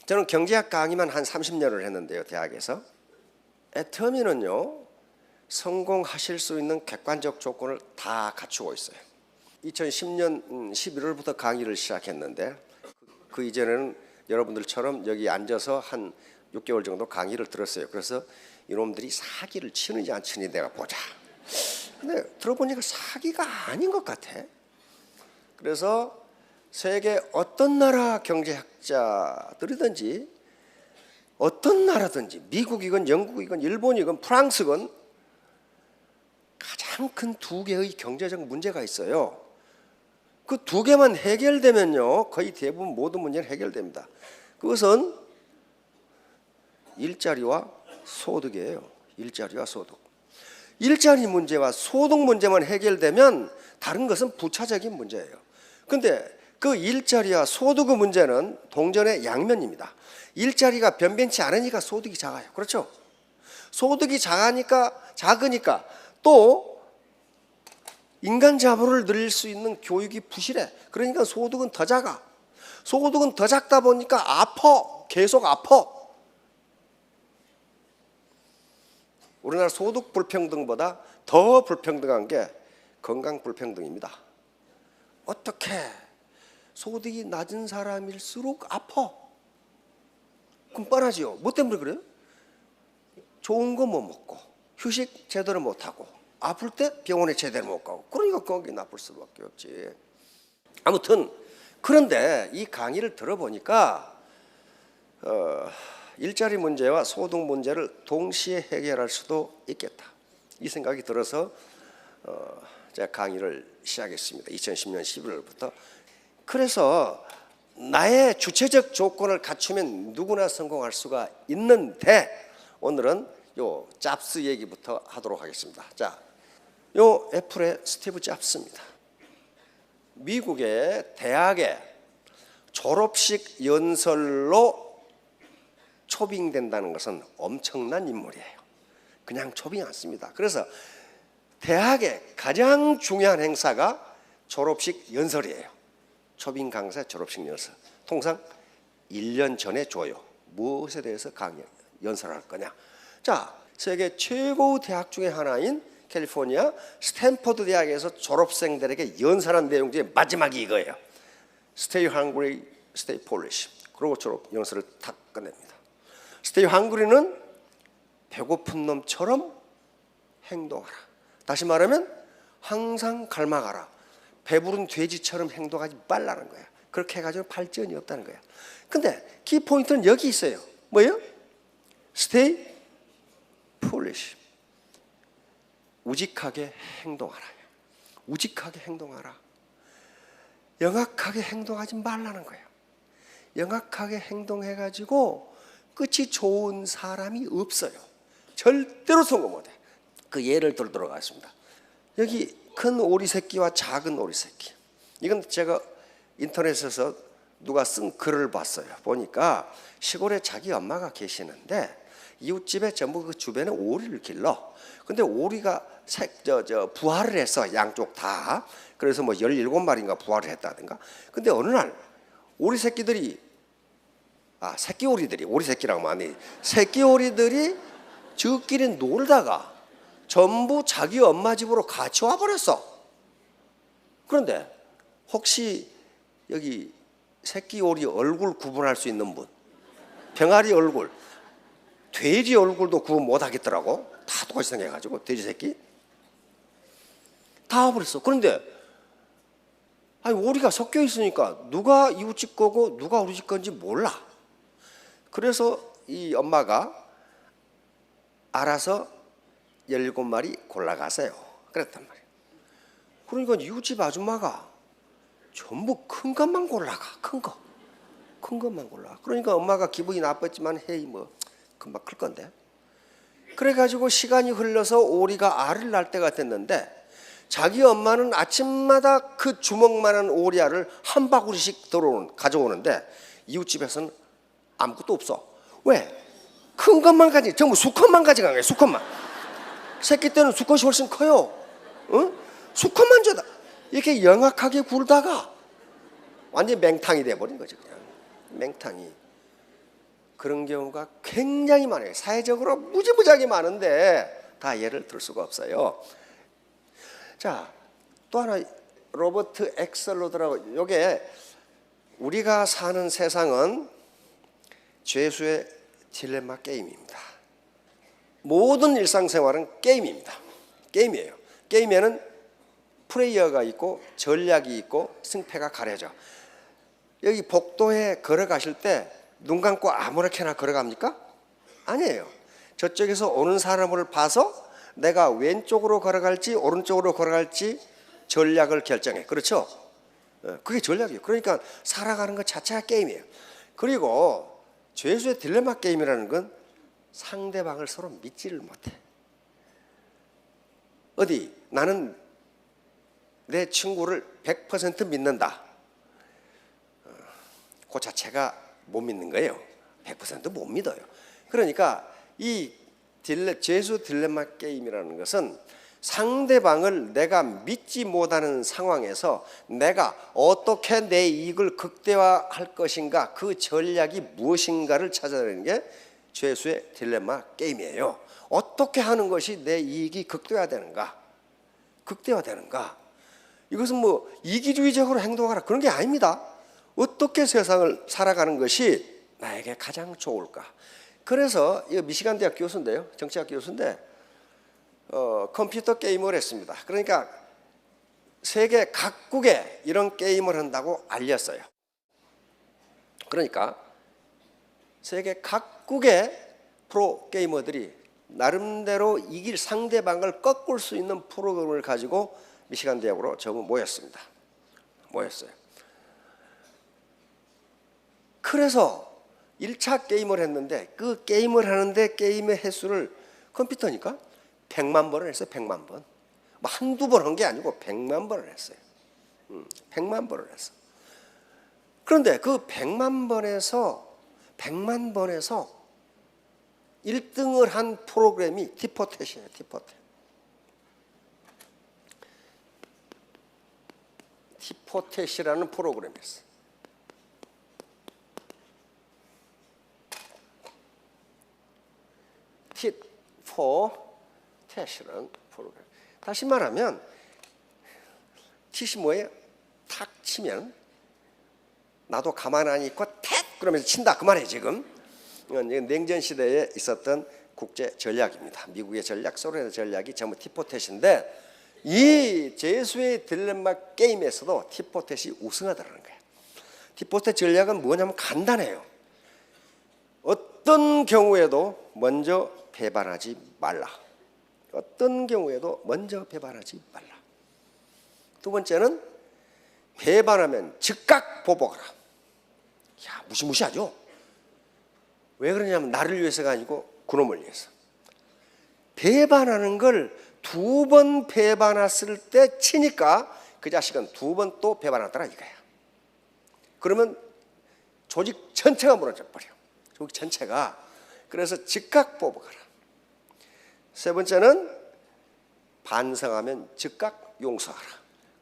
저는 경제학 강의만 한 30년을 했는데요, 대학에서. 애터미는요, 성공하실 수 있는 객관적 조건을 다 갖추고 있어요. 2010년 11월부터 강의를 시작했는데 그 이전에는 여러분들처럼 여기 앉아서 한 6개월 정도 강의를 들었어요. 그래서 이놈들이 사기를 치는지 안 치는지 내가 보자. 근데 들어보니까 사기가 아닌 것 같아. 그래서 세계 어떤 나라 경제학자들이든지 어떤 나라든지 미국이건 영국이건 일본이건 프랑스건 가장 큰 두 개의 경제적 문제가 있어요. 그 두 개만 해결되면요, 거의 대부분 모든 문제는 해결됩니다. 그것은 일자리와 소득이에요. 일자리와 소득. 일자리 문제와 소득 문제만 해결되면 다른 것은 부차적인 문제예요. 그런데 그 일자리와 소득의 문제는 동전의 양면입니다. 일자리가 변변치 않으니까 소득이 작아요. 그렇죠? 소득이 작으니까 또 인간 자본을 늘릴 수 있는 교육이 부실해. 그러니까 소득은 더 작아. 소득은 더 작다 보니까 계속 아파. 우리나라 소득 불평등보다 더 불평등한 게 건강 불평등입니다. 어떻게 소득이 낮은 사람일수록 아파? 그럼 뻔하지요. 뭐 때문에 그래요? 좋은 거 못 먹고 휴식 제대로 못 하고 아플 때 병원에 제대로 못 가고, 그러니까 거기 나쁠 수밖에 없지. 아무튼 그런데 이 강의를 들어보니까 일자리 문제와 소득 문제를 동시에 해결할 수도 있겠다, 이 생각이 들어서 제가 강의를 시작했습니다. 2010년 11월부터. 그래서 나의 주체적 조건을 갖추면 누구나 성공할 수가 있는데, 오늘은 요 잡스 얘기부터 하도록 하겠습니다. 자, 요 애플의 스티브 잡스입니다. 미국의 대학에 졸업식 연설로 초빙된다는 것은 엄청난 인물이에요. 그냥 초빙 않습니다. 그래서 대학의 가장 중요한 행사가 졸업식 연설이에요. 초빙 강사 졸업식 연설. 통상 1년 전에 줘요. 무엇에 대해서 연설할 거냐. 자, 세계 최고 대학 중에 하나인 캘리포니아 스탠퍼드 대학에서 졸업생들에게 연설한 내용 중에 마지막이 이거예요. Stay hungry, stay foolish. 그러고 졸업 연설을 탁 끝냅니다. Stay hungry는 배고픈 놈처럼 행동하라. 다시 말하면 항상 갈망하라. 배부른 돼지처럼 행동하지 말라는 거야. 그렇게 해가지고 발전이 없다는 거야. 근데 키포인트는 여기 있어요. 뭐예요? Stay foolish. 우직하게 행동하라. 우직하게 행동하라. 영악하게 행동하지 말라는 거예요. 영악하게 행동해가지고 끝이 좋은 사람이 없어요. 절대로 성공 못해. 그 예를 들도록 하겠습니다. 여기 큰 오리 새끼와 작은 오리 새끼. 이건 제가 인터넷에서 누가 쓴 글을 봤어요. 보니까 시골에 자기 엄마가 계시는데 이웃집에 전부 그 주변에 오리를 길러. 근데 오리가 부화를 했어, 양쪽 다. 그래서 뭐 17마리인가 부화를 했다든가. 근데 어느 날 오리 새끼들이 새끼 오리들이, 오리 새끼라고 하면 안 돼. 새끼 오리들이 저끼리 놀다가 전부 자기 엄마 집으로 같이 와버렸어. 그런데 혹시 여기 새끼 오리 얼굴 구분할 수 있는 분? 병아리 얼굴, 돼지 얼굴도 구분 못 하겠더라고. 다 똑같이 생겨가지고 돼지 새끼 다 와버렸어. 그런데 오리가 섞여 있으니까 누가 이웃집 거고 누가 우리 집 건지 몰라. 그래서 이 엄마가 알아서 17마리 골라가세요. 그랬단 말이에요. 그러니까 이웃집 아줌마가 전부 큰 것만 골라가. 큰 것만 골라. 그러니까 엄마가 기분이 나빴지만 헤이 뭐 금방 클 건데. 그래가지고 시간이 흘러서 오리가 알을 낳을 때가 됐는데 자기 엄마는 아침마다 그 주먹만한 오리알을 한 바구리씩 가져오는데 이웃집에서는 아무것도 없어. 왜? 큰 것만 전부 수컷만 가져간 거예요. 수컷만. 새끼 때는 수컷이 훨씬 커요. 응? 수컷만 줘다. 이렇게 영악하게 굴다가 완전히 맹탕이 돼버린 거죠. 그냥 맹탕이. 그런 경우가 굉장히 많아요. 사회적으로 무지무지하게 많은데 다 예를 들 수가 없어요. 자, 또 하나 로버트 엑설로드라고, 요게 우리가 사는 세상은 죄수의 딜레마 게임입니다. 모든 일상생활은 게임입니다. 게임이에요. 게임에는 플레이어가 있고 전략이 있고 승패가 가려져. 여기 복도에 걸어가실 때 눈 감고 아무렇게나 걸어갑니까? 아니에요. 저쪽에서 오는 사람을 봐서 내가 왼쪽으로 걸어갈지 오른쪽으로 걸어갈지 전략을 결정해. 그렇죠? 그게 전략이에요. 그러니까 살아가는 것 자체가 게임이에요. 그리고 죄수의 딜레마 게임이라는 건 상대방을 서로 믿지를 못해. 어디 나는 내 친구를 100% 믿는다. 그 자체가 못 믿는 거예요. 100% 못 믿어요. 그러니까 이 죄수 딜레마 게임이라는 것은 상대방을 내가 믿지 못하는 상황에서 내가 어떻게 내 이익을 극대화할 것인가, 그 전략이 무엇인가를 찾아내는 게 죄수의 딜레마 게임이에요. 어떻게 하는 것이 내 이익이 극대화되는가? 극대화되는가? 이것은 뭐 이기주의적으로 행동하라 그런 게 아닙니다. 어떻게 세상을 살아가는 것이 나에게 가장 좋을까? 그래서 이 미시간 대학 교수인데요, 정치학 교수인데 컴퓨터 게임을 했습니다. 그러니까 세계 각국에 이런 게임을 한다고 알렸어요. 그러니까 세계 각국의 프로 게이머들이 나름대로 이길 상대방을 꺾을 수 있는 프로그램을 가지고 미시간 대학으로 전부 모였습니다. 모였어요. 그래서 1차 게임을 했는데 그 게임을 하는데 게임의 횟수를 컴퓨터니까 100만 번을 했어요. 100만 번. 뭐 한두 번 한 게 아니고 100만 번을 했어요. 100만 번을 했어. 그런데 그 100만 번에서 1등을 한 프로그램이 티포텟이에요. 티포텟이라는 프로그램이었어요. 티포텟이라는 프로그램. 다시 말하면 티 뭐예요? 탁 치면 나도 가만 안 있고 탁 그러면서 친다 그 말이에요. 지금 이건 냉전 시대에 있었던 국제 전략입니다. 미국의 전략, 소련의 전략이 전부 티포텟인데 이 죄수의 딜레마 게임에서도 티포텟이 우승하더라는 거예요. 티포텟 전략은 뭐냐면 간단해요. 어떤 경우에도 먼저 배반하지 말라. 어떤 경우에도 먼저 배반하지 말라. 두 번째는 배반하면 즉각 보복하라. 야, 무시무시하죠? 왜 그러냐면 나를 위해서가 아니고 그놈을 위해서. 배반하는 걸 2번 배반했을 때 치니까 그 자식은 2번 또 배반하더라 이거야. 그러면 조직 전체가 무너져 버려. 조직 전체가. 그래서 즉각 보복하라. 세 번째는 반성하면 즉각 용서하라.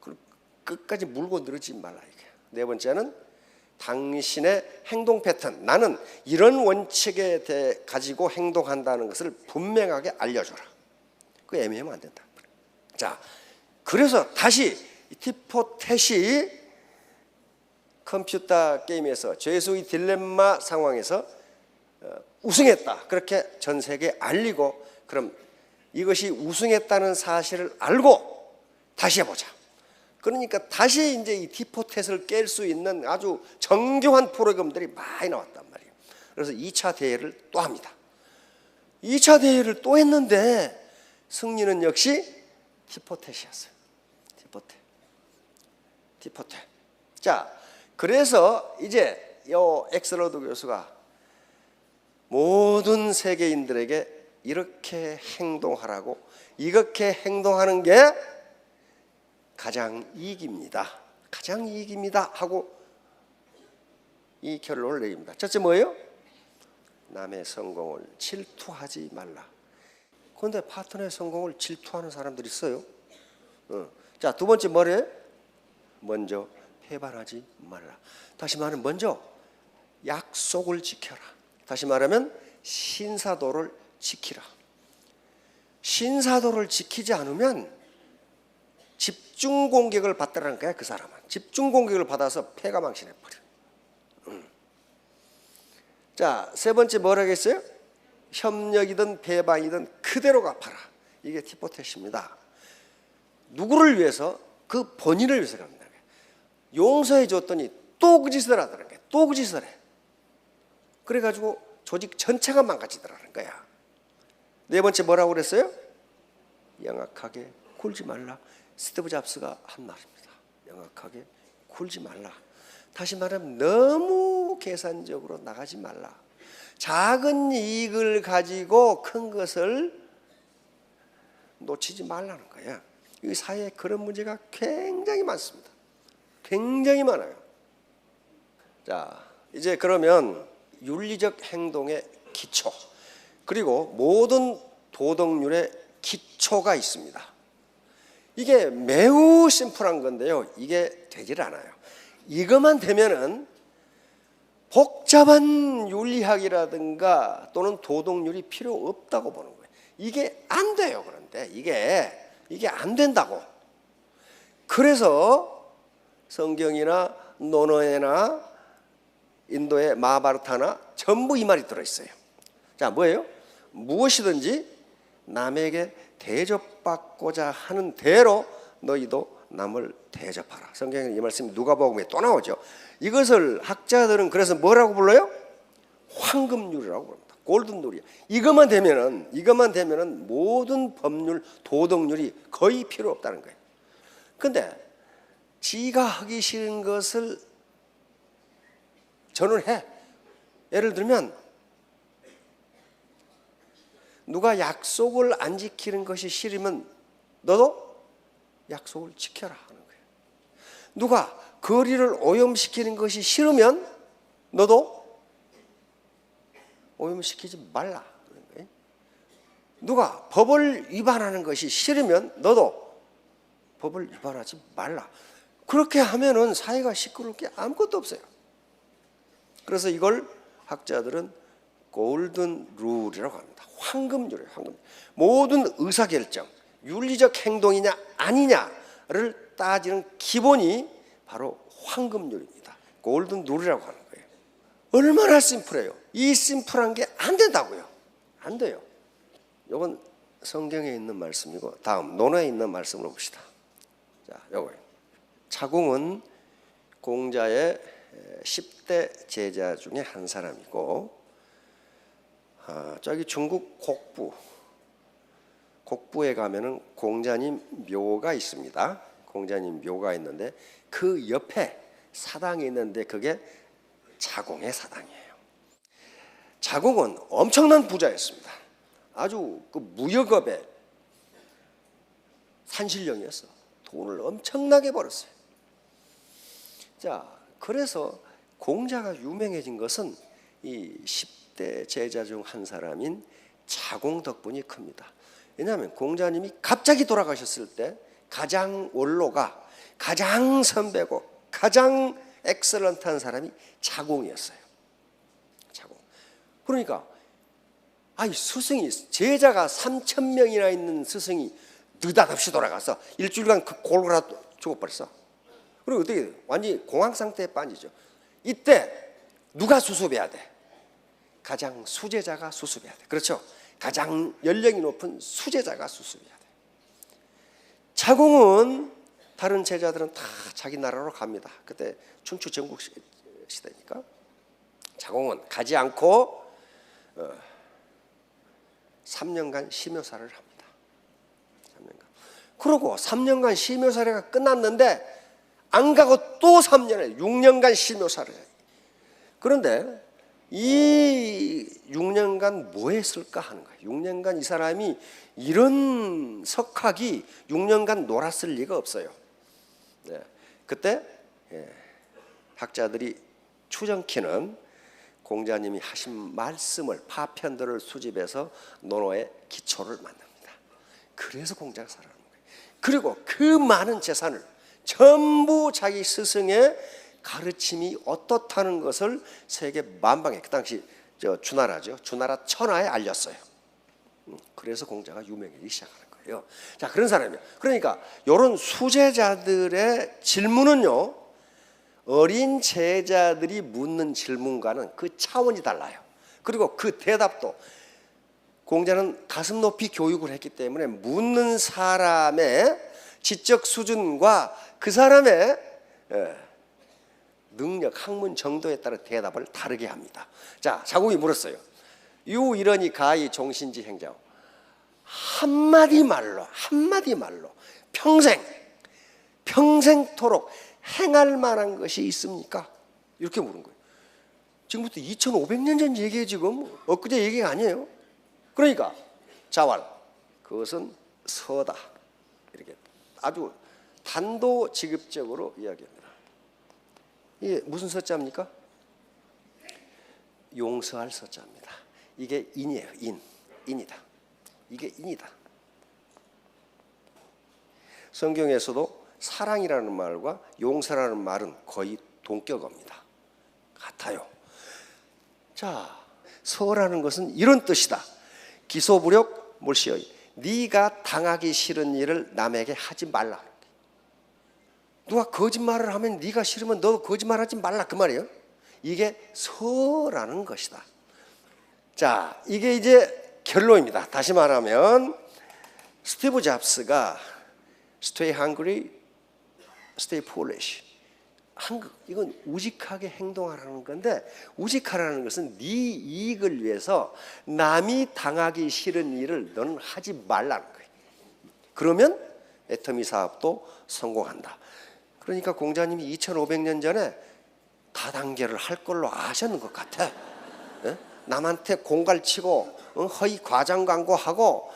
그리고 끝까지 물고 늘지 말라 이거야. 네 번째는 당신의 행동 패턴, 나는 이런 원칙에 대해 가지고 행동한다는 것을 분명하게 알려줘라. 그거 애매하면 안 된다. 자, 그래서 다시 티포텟이 컴퓨터 게임에서 죄수의 딜레마 상황에서 우승했다. 그렇게 전 세계에 알리고, 그럼 이것이 우승했다는 사실을 알고 다시 해보자. 그러니까 다시 이제 이 티포텟을 깰 수 있는 아주 정교한 프로그램들이 많이 나왔단 말이에요. 그래서 2차 대회를 또 합니다. 2차 대회를 또 했는데 승리는 역시 티포텟이었어요. 티포텟. 자, 그래서 이제 이 엑설로드 교수가 모든 세계인들에게 이렇게 행동하라고, 이렇게 행동하는 게 가장 이익입니다. 가장 이익입니다 하고 이 결론을 내립니다. 첫째 뭐예요? 남의 성공을 질투하지 말라. 그런데 파트너의 성공을 질투하는 사람들이 있어요. 자, 두 번째 뭐래요? 먼저 배반하지 말라. 다시 말하면 먼저 약속을 지켜라. 다시 말하면 신사도를 지키라. 신사도를 지키지 않으면 집중 공격을 받더라는 거야. 그 사람은 집중 공격을 받아서 패가 망신해 버려. 자, 세 번째 뭐라고 했어요? 협력이든 배반이든 그대로 갚아라. 이게 티모테입니다. 누구를 위해서? 그 본인을 위해서 갚는다. 용서해 줬더니 또 그 짓을 하더라는 거야. 또 그 짓을 해. 그래가지고 조직 전체가 망가지더라는 거야. 네 번째 뭐라고 그랬어요? 영악하게 굴지 말라. 스티브 잡스가 한 말입니다. 영악하게 굴지 말라. 다시 말하면 너무 계산적으로 나가지 말라. 작은 이익을 가지고 큰 것을 놓치지 말라는 거야. 이 사회에 그런 문제가 굉장히 많습니다. 굉장히 많아요. 자, 이제 그러면 윤리적 행동의 기초, 그리고 모든 도덕률의 기초가 있습니다. 이게 매우 심플한 건데요, 이게 되질 않아요. 이것만 되면은 복잡한 윤리학이라든가 또는 도덕률이 필요 없다고 보는 거예요. 이게 안 돼요. 그런데 이게 안 된다고. 그래서 성경이나 논어에나 인도의 마하바라타나 전부 이 말이 들어있어요. 자, 뭐예요? 무엇이든지 남에게 대접받고자 하는 대로 너희도 남을 대접하라. 성경에 이 말씀이 누가복음에 또 나오죠. 이것을 학자들은 그래서 뭐라고 불러요? 황금률이라고 부릅니다. 골든룰이야. 이것만 되면은 모든 법률, 도덕률이 거의 필요 없다는 거예요. 근데 지가 하기 싫은 것을 저는 해. 예를 들면 누가 약속을 안 지키는 것이 싫으면 너도 약속을 지켜라 하는 거예요. 누가 거리를 오염시키는 것이 싫으면 너도 오염시키지 말라 하는 거예요. 누가 법을 위반하는 것이 싫으면 너도 법을 위반하지 말라. 그렇게 하면은 사회가 시끄러울 게 아무것도 없어요. 그래서 이걸 학자들은 골든 룰이라고 합니다. 황금률이에요. 황금. 모든 의사결정, 윤리적 행동이냐 아니냐를 따지는 기본이 바로 황금률입니다. 골든 룰이라고 하는 거예요. 얼마나 심플해요. 이 심플한 게 안 된다고요. 안 돼요. 이건 성경에 있는 말씀이고, 다음 논어에 있는 말씀을 봅시다. 자, 요거예요. 차공은 공자의 10대 제자 중에 한 사람이고, 저기 중국 곡부에 가면은 공자님 묘가 있습니다. 공자님 묘가 있는데 그 옆에 사당이 있는데 그게 자공의 사당이에요. 자공은 엄청난 부자였습니다. 아주 그 무역업의 산신령이었어. 돈을 엄청나게 벌었어요. 자, 그래서 공자가 유명해진 것은 이 10대 제자 중 한 사람인 자공 덕분이 큽니다. 왜냐하면 공자님이 갑자기 돌아가셨을 때 가장 원로가 가장 선배고 가장 엑셀런트한 사람이 자공이었어요. 자공. 그러니까 스승이, 제자가 3,000명이나 있는 스승이 느닷없이 돌아가서 일주일간 그 골고루 죽어버렸어. 그리고 어떻게 완전히 공황 상태에 빠지죠. 이때 누가 수습해야 돼? 가장 수제자가 수습해야 돼. 그렇죠? 가장 연령이 높은 수제자가 수습해야 돼. 자공은 다른 제자들은 다 자기 나라로 갑니다. 그때 춘추 전국 시대니까. 자공은 가지 않고 3년간 심효사를 합니다. 3년간. 그러고 3년간 심효사례가 끝났는데 안 가고 또 3년을 6년간 심효사를 해요. 그런데 이 6년간 뭐 했을까 하는 거예요. 6년간 이 사람이 이런 석학이 6년간 놀았을 리가 없어요. 네. 그때 학자들이 추정키는 공자님이 하신 말씀을, 파편들을 수집해서 논어의 기초를 만듭니다. 그래서 공자가 살아나는 거예요. 그리고 그 많은 재산을 전부 자기 스승의 가르침이 어떻다는 것을 세계 만방에, 그 당시 주나라죠. 주나라 천하에 알렸어요. 그래서 공자가 유명해지기 시작하는 거예요. 자, 그런 사람이에요. 그러니까 이런 수제자들의 질문은요, 어린 제자들이 묻는 질문과는 그 차원이 달라요. 그리고 그 대답도 공자는 가슴 높이 교육을 했기 때문에 묻는 사람의 지적 수준과 그 사람의 능력, 학문 정도에 따라 대답을 다르게 합니다. 자, 자국이 물었어요. 유이러니 가히 종신지 행자오. 한마디 말로 평생토록 행할 만한 것이 있습니까? 이렇게 물은 거예요. 지금부터 2500년 전 얘기예요. 지금 엊그제 얘기가 아니에요. 그러니까 자왈, 그것은 서다, 이렇게 아주 단도직입적으로 이야기합니다. 이게 무슨 서자입니까? 용서할 서자입니다. 이게 인이에요. 인이다. 이게 인이다. 성경에서도 사랑이라는 말과 용서라는 말은 거의 동격어입니다. 같아요. 자, 서라는 것은 이런 뜻이다. 기소부력 몰시어이. 네가 당하기 싫은 일을 남에게 하지 말라. 누가 거짓말을 하면 네가 싫으면 너도 거짓말하지 말라, 그 말이에요. 이게 서라는 것이다. 자, 이게 이제 결론입니다. 다시 말하면 스티브 잡스가 Stay hungry, stay foolish. 이건 우직하게 행동하라는 건데, 우직하라는 것은 네 이익을 위해서 남이 당하기 싫은 일을 너는 하지 말라는 거예요. 그러면 애터미 사업도 성공한다. 그러니까 공자님이 2500년 전에 다단계를 할 걸로 아셨는 것 같아. 남한테 공갈치고 허위 과장 광고하고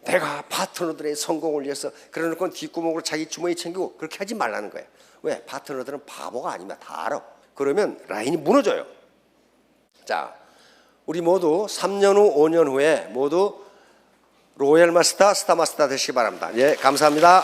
내가 파트너들의 성공을 위해서 그래놓고 뒷구멍으로 자기 주머니 챙기고 그렇게 하지 말라는 거예요. 왜? 파트너들은 바보가 아니면 다 알아. 그러면 라인이 무너져요. 자, 우리 모두 3년 후 5년 후에 모두 로얄 마스터, 스타 마스터 되시기 바랍니다. 예, 감사합니다.